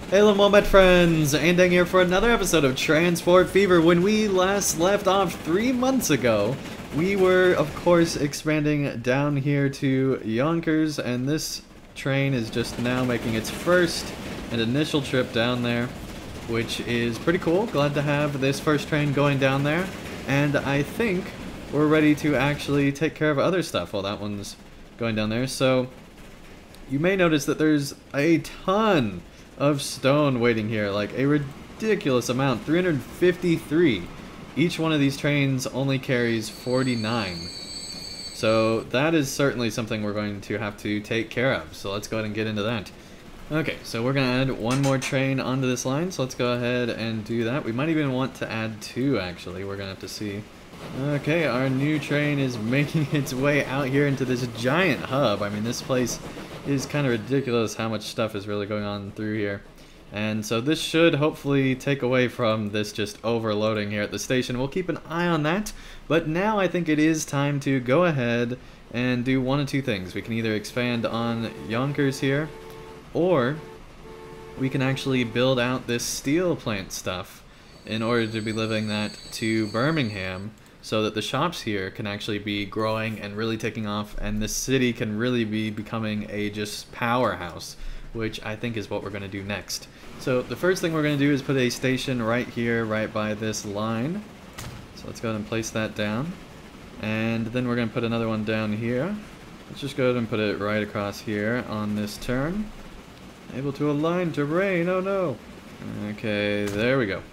Hello Moment friends, Andang here for another episode of Transport Fever. When we last left off 3 months ago, we were of course expanding down here to Yonkers, and this train is just now making its first and initial trip down there, which is pretty cool. Glad to have this first train going down there, and I think we're ready to actually take care of other stuff while that one's going down there. So you may notice that there's a ton of stone waiting here, like a ridiculous amount, 353. Each one of these trains only carries 49. So that is certainly something we're going to have to take care of. So let's go ahead and get into that. Okay, so we're going to add one more train onto this line, so let's go ahead and do that. We might even want to add two, actually. We're going to have to see. Okay, our new train is making its way out here into this giant hub. I mean, this place is kind of ridiculous how much stuff is really going on through here. And so this should hopefully take away from this just overloading here at the station. We'll keep an eye on that, but now I think it is time to go ahead and do one of two things. We can either expand on Yonkers here, or we can actually build out this steel plant stuff in order to be living that to Birmingham, so that the shops here can actually be growing and really taking off, and the city can really be becoming a just powerhouse, which I think is what we're going to do next. So the first thing we're going to do is put a station right here, right by this line. So let's go ahead and place that down. And then we're going to put another one down here. Let's just go ahead and put it right across here on this turn. Able to align terrain, oh no! Okay, there we go.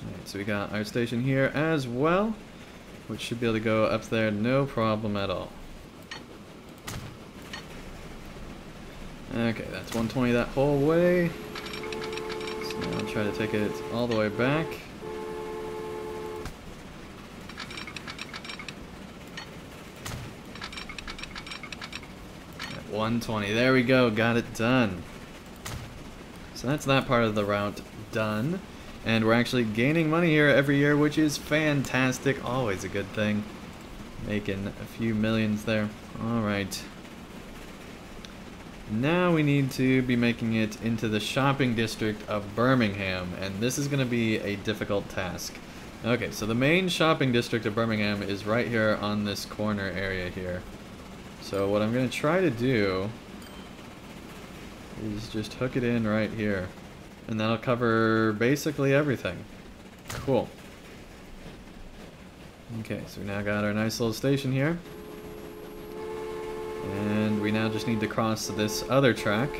Alright, so we got our station here as well, which should be able to go up there no problem at all. Okay, that's 120 that whole way. So now I'll try to take it all the way back. At 120, there we go, got it done. So that's that part of the route done. And we're actually gaining money here every year, which is fantastic. Always a good thing. Making a few millions there. Alright. Now we need to be making it into the shopping district of Birmingham, and this is going to be a difficult task. Okay, so the main shopping district of Birmingham is right here on this corner area here. So what I'm going to try to do is just hook it in right here. And that'll cover basically everything. Cool. Okay, so we now got our nice little station here. And we now just need to cross this other track.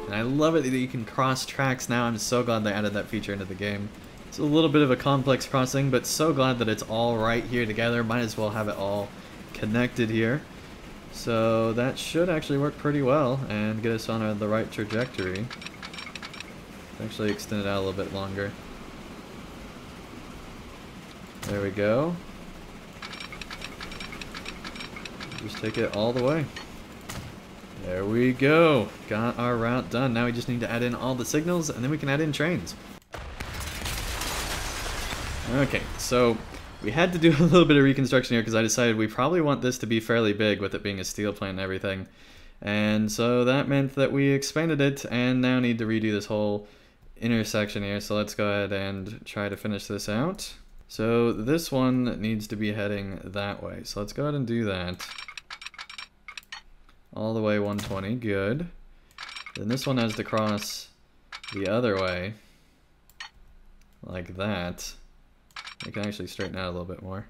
And I love it that you can cross tracks now. I'm so glad they added that feature into the game. It's a little bit of a complex crossing, but so glad that it's all right here together. Might as well have it all connected here. So that should actually work pretty well and get us on the right trajectory. Actually extend it out a little bit longer. There we go. Just take it all the way. There we go. Got our route done. Now we just need to add in all the signals, and then we can add in trains. Okay, so we had to do a little bit of reconstruction here because I decided we probably want this to be fairly big with it being a steel plant and everything. And so that meant that we expanded it and now need to redo this whole intersection here. So let's go ahead and try to finish this out. So this one needs to be heading that way. So let's go ahead and do that. All the way 120, good. Then this one has to cross the other way. Like that. We can actually straighten out a little bit more.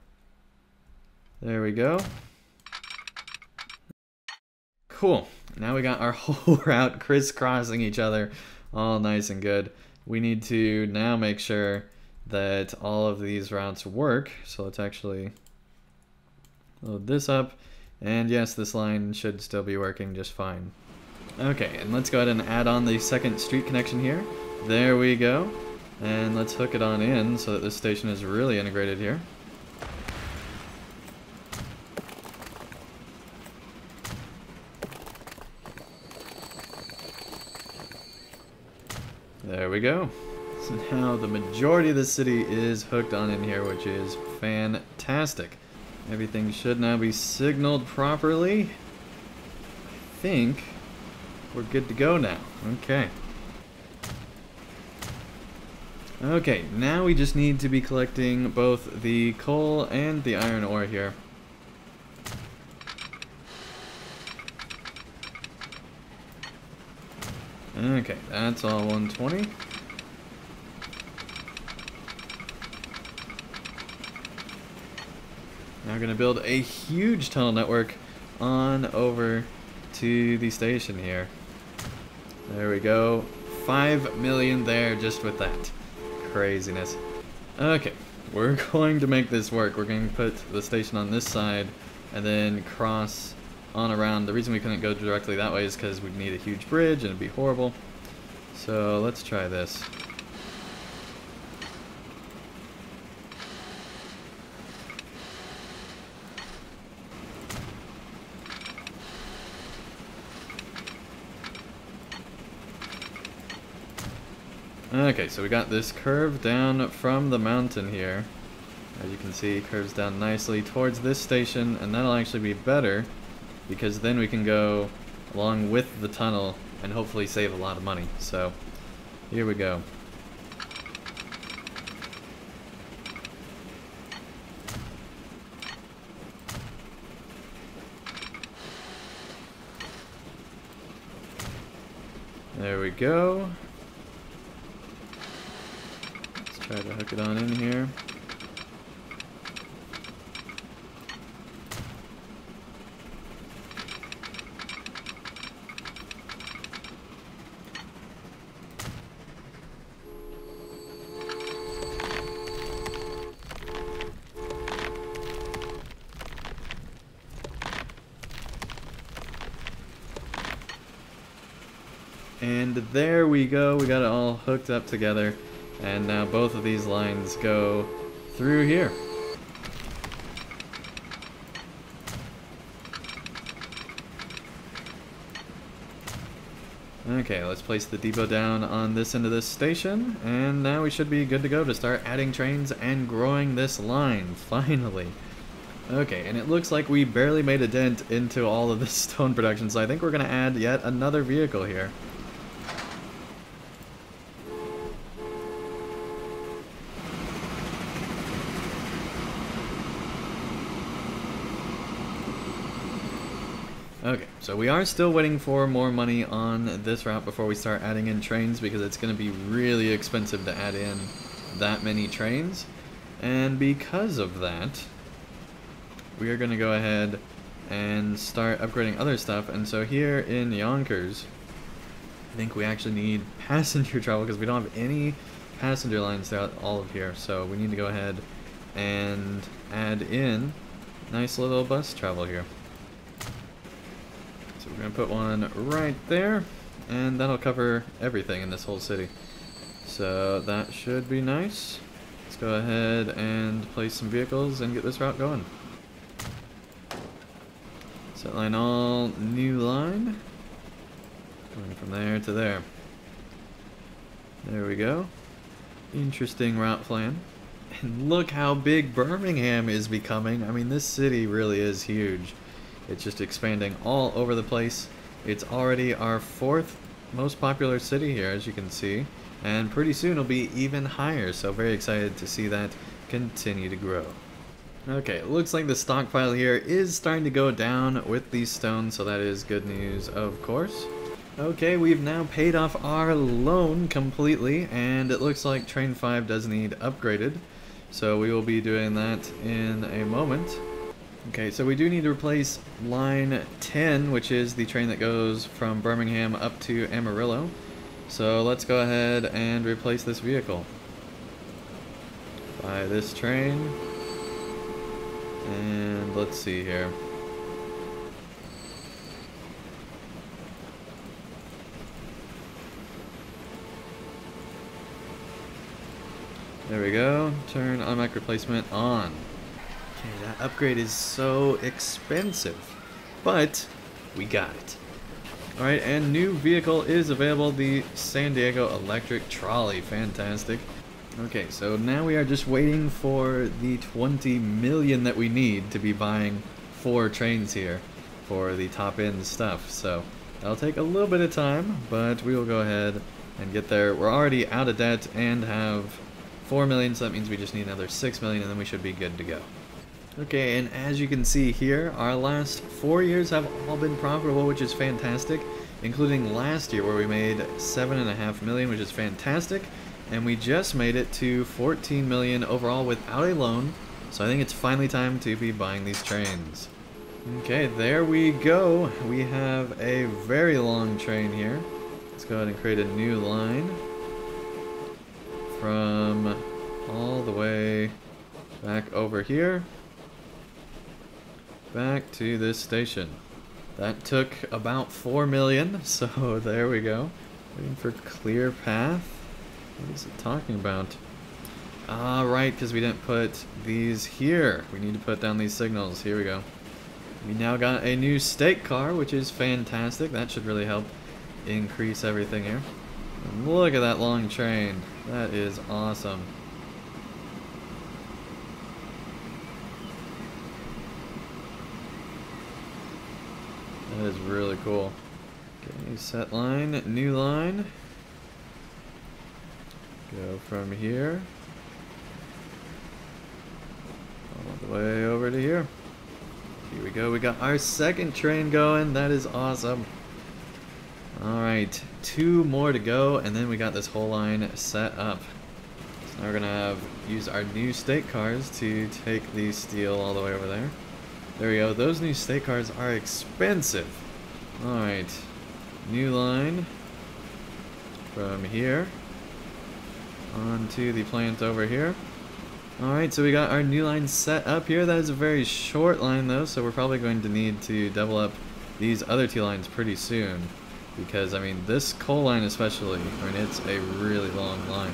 There we go. Cool. Now we got our whole route crisscrossing each other. All nice and good. We need to now make sure that all of these routes work. So let's actually load this up. And yes, this line should still be working just fine. Okay, and let's go ahead and add on the second street connection here. There we go. And let's hook it on in so that this station is really integrated here. There we go. So now the majority of the city is hooked on in here, which is fantastic. Everything should now be signaled properly. I think we're good to go now. Okay. Okay, now we just need to be collecting both the coal and the iron ore here. Okay, that's all 120. Now we're going to build a huge tunnel network on over to the station here. There we go. 5 million there just with that. Craziness. Okay, we're going to make this work. We're going to put the station on this side and then cross on around. The reason we couldn't go directly that way is because we'd need a huge bridge and it'd be horrible. So let's try this. Okay, so we got this curve down from the mountain here. As you can see, it curves down nicely towards this station, and that'll actually be better because then we can go along with the tunnel and hopefully save a lot of money. So, here we go. There we go. Let's try to hook it on in here. And there we go, we got it all hooked up together, and now both of these lines go through here. Okay, let's place the depot down on this end of this station, and now we should be good to go to start adding trains and growing this line, finally. Okay, and it looks like we barely made a dent into all of this stone production, so I think we're going to add yet another vehicle here. Okay, so we are still waiting for more money on this route before we start adding in trains because it's going to be really expensive to add in that many trains. And because of that, we are going to go ahead and start upgrading other stuff. And so here in Yonkers, I think we actually need passenger travel because we don't have any passenger lines throughout all of here. So we need to go ahead and add in nice little bus travel here. So we're going to put one right there, and that'll cover everything in this whole city. So that should be nice. Let's go ahead and place some vehicles and get this route going. Set line all, new line. Going from there to there. There we go. Interesting route plan. And look how big Birmingham is becoming. I mean, this city really is huge. It's just expanding all over the place. It's already our 4th most popular city here, as you can see. And pretty soon it'll be even higher, so very excited to see that continue to grow. Okay, it looks like the stockpile here is starting to go down with these stones, so that is good news, of course. Okay, we've now paid off our loan completely, and it looks like Train 5 does need upgraded. So we will be doing that in a moment. Okay, so we do need to replace line 10, which is the train that goes from Birmingham up to Amarillo. So let's go ahead and replace this vehicle. Buy this train. And let's see here. There we go. Turn automatic replacement on. Okay, that upgrade is so expensive, but we got it. Alright, and new vehicle is available, the San Diego Electric Trolley. Fantastic. Okay, so now we are just waiting for the 20 million that we need to be buying 4 trains here for the top end stuff. So that'll take a little bit of time, but we will go ahead and get there. We're already out of debt and have 4 million, so that means we just need another 6 million, and then we should be good to go. Okay, and as you can see here, our last 4 years have all been profitable, which is fantastic, including last year where we made 7.5 million, which is fantastic, and we just made it to 14 million overall without a loan, so I think it's finally time to be buying these trains. Okay, there we go. We have a very long train here. Let's go ahead and create a new line from all the way back over here, back to this station. That took about 4 million, so there we go. Waiting for clear path. What is it talking about? Ah, right, because we didn't put these here. We need to put down these signals. Here we go. We now got a new stake car, which is fantastic. That should really help increase everything here. And look at that long train. That is awesome. That is really cool. Okay, set line, new line. Go from here all the way over to here. Here we go, we got our second train going. That is awesome. Alright, 2 more to go, and then we got this whole line set up. So now we're gonna use our new stake cars to take the steel all the way over there. There we go, those new stake cars are expensive. Alright, new line from here onto the plant over here. Alright, so we got our new line set up here. That is a very short line though, so we're probably going to need to double up these other 2 lines pretty soon. Because, I mean, this coal line especially, I mean, it's a really long line.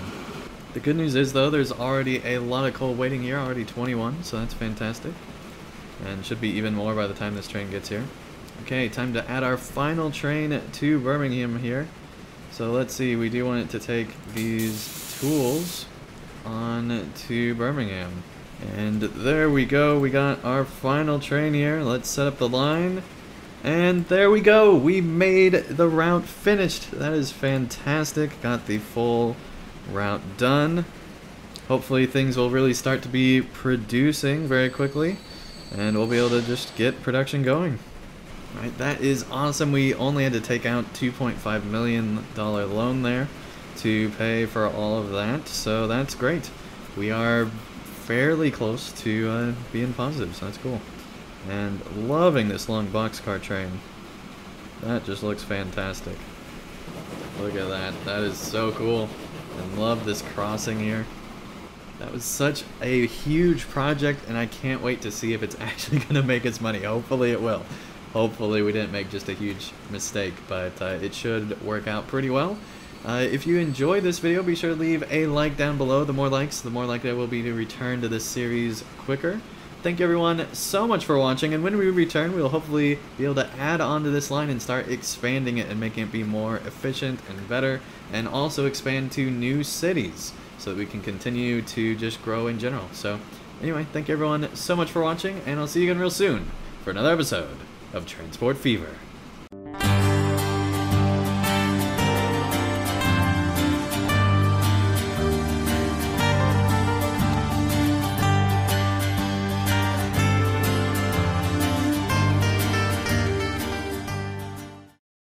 The good news is though, there's already a lot of coal waiting here, already 21, so that's fantastic. And should be even more by the time this train gets here. Okay, time to add our final train to Birmingham here. So let's see, we do want it to take these tools on to Birmingham. And there we go, we got our final train here. Let's set up the line. And there we go, we made the route finished. That is fantastic. Got the full route done. Hopefully things will really start to be producing very quickly, and we'll be able to just get production going. Right, that is awesome. We only had to take out $2.5 million loan there to pay for all of that, so that's great. We are fairly close to being positive, so that's cool. And loving this long boxcar train. That just looks fantastic. Look at that. That is so cool. And love this crossing here. That was such a huge project, and I can't wait to see if it's actually going to make its money. Hopefully it will. Hopefully we didn't make just a huge mistake, but it should work out pretty well. If you enjoyed this video, be sure to leave a like down below. The more likes, the more likely I will be to return to this series quicker. Thank you everyone so much for watching, and when we return, we'll hopefully be able to add on to this line and start expanding it and making it be more efficient and better, and also expand to new cities so that we can continue to just grow in general. So anyway, thank you everyone so much for watching, and I'll see you again real soon for another episode of Transport Fever.